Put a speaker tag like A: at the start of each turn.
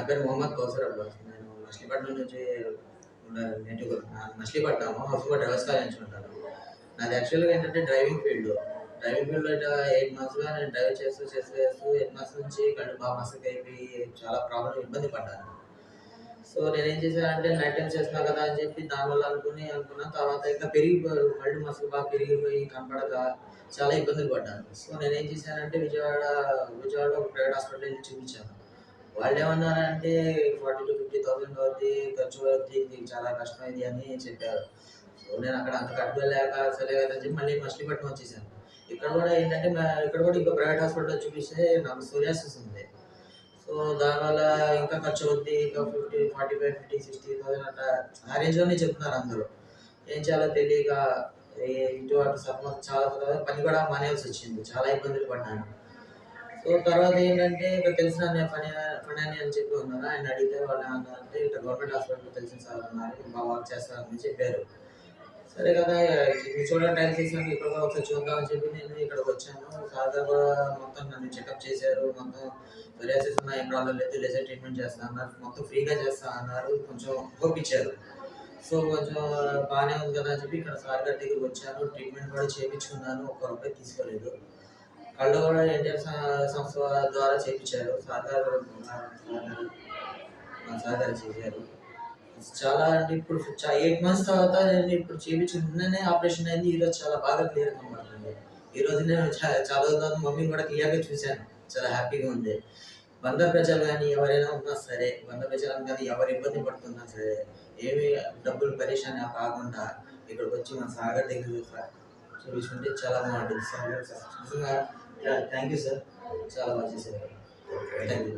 A: పేరు మొహమ్మద్ కౌసర్ అబ్బాస్. నేను మచిలీపట్నం నుంచి నేటివ్ మచిలీపట్నం హౌస్‌బోట్ డ్రైవర్స్‌గా ఎంచుకుంటాను. నాది యాక్చువల్‌గా ఏంటంటే డ్రైవింగ్ ఫీల్డ్‌లో ఇట్టా 8 మంత్స్‌గా నేను డ్రైవ్ చేస్తూ 8 మంత్స్ నుంచి కళ్ళు బాగా మసకైపోయి చాలా ఇబ్బంది పడ్డాను. సో, నేనేం చేశానంటే నైట్ టైమ్స్ చేస్తున్నా కదా అని చెప్పి దానివల్ల అనుకున్న తర్వాత ఇంకా కళ్ళు మసక బాగా పెరిగిపోయి కనపడక చాలా ఇబ్బందులు పడ్డాను. సో, నేనేం చేశానంటే విజయవాడలో ఒక ప్రైవేట్ హాస్పిటల్‌లో ఎళ్లి చూపించాను. వాళ్ళేమన్నారంటే 40,000-50,000 అవుద్ది, ఖర్చు అవుద్ది, నీకు చాలా కష్టం ఇది అని చెప్పారు. సో, నేను అక్కడ అంత కట్టుకోలేక సరే కదా అని చెప్పి మళ్ళీ మచిలీపట్నం వచ్చేసాను. ఇక్కడ కూడా ఇంకో ప్రైవేట్ హాస్పిటల్‌లో చూపిస్తే నాకు సోరియాసిస్ ఉంది. సో, దానివల్ల ఇంకా ఖర్చు అవుద్ది. ఇంకా 45, 60,000 అట్లా ఆ రేంజ్‌లోనే చెప్తున్నారు అందరూ. ఏం చేయాలో తెలియక ఇటు అటు చాలా పని కూడా మానేయాల్సొచ్చింది. చాలా ఇబ్బందులు పడ్డాను. సో, తర్వాత ఏంటంటే ఇక్కడ తెలిసిన అన్నయ్య ఫణి అని చెప్పి ఉన్నారు. ఆయన్ని అడిగితే వాళ్ళేమన్నారంటే ఇట్లా గవర్నమెంట్ హాస్పిటల్‌లో తెలిసిన సార్ ఉన్నారు. బాగా వర్క్ చేస్తారని చెప్పారు. సరే కదా! మీరు చూడడానికి ట్రై చేసాను. ఇక్కడ కూడా ఒకసారి చూద్దాం అని చెప్పి నేను ఇక్కడికొచ్చాను. సార్ గారు కూడా మొత్తం నన్ను చెకప్ చేశారు. మొత్తం సోరియాసిస్ ఉన్న ఏం ప్రాబ్లమ్ లేదు. లేజర్ ట్రీట్మెంట్ చేస్తా అన్నారు. మొత్తం ఫ్రీగా చేస్తా అన్నారు. కొంచెం హోప్ ఇచ్చారు. సో, కొంచెం బానే ఉంది కదా అని చెప్పి ఇక్కడ సార్ గారి దగ్గరికొచ్చాను. ట్రీట్మెంట్ కూడా చేపించుకున్నాను. ఒక్క రూపాయి తీసుకోలేదు. కళ్ళు కూడా ఎన్టీఆర్ సంస్థ ద్వారా చేపించారు. సార్ గారు చేశారు. చాలా అంటే ఇప్పుడు 8 మంత్స్ తర్వాత నేను ఇప్పుడు చేపించిన నిన్ననే ఆపరేషన్ అయింది. ఈరోజు చాలా బాగా క్లియర్‌గా కనబడుతుంది. ఈరోజు నేను చాలా రోజుల తర్వాత మమ్మీని కూడా క్లియర్‌గా చూశాను. చాలా హ్యాపీగా ఉంది. బందర్ ప్రజలు గానీ, ఎవరైనా ఉన్నా సరే, బందర్ ప్రజలని కాదు ఎవరు ఇబ్బంది పడుతున్నా సరే, ఏమి డబ్బులు పరేషాన్ కాకుండా ఇక్కడికొచ్చి మన సాగర్ దగ్గర చూపించుకుంటే చాలా బాగుంటుంది. సాగర్ నిజంగా థ్యాంక్ యూ సార్. చాలా బాగా చేశారు. Thank you.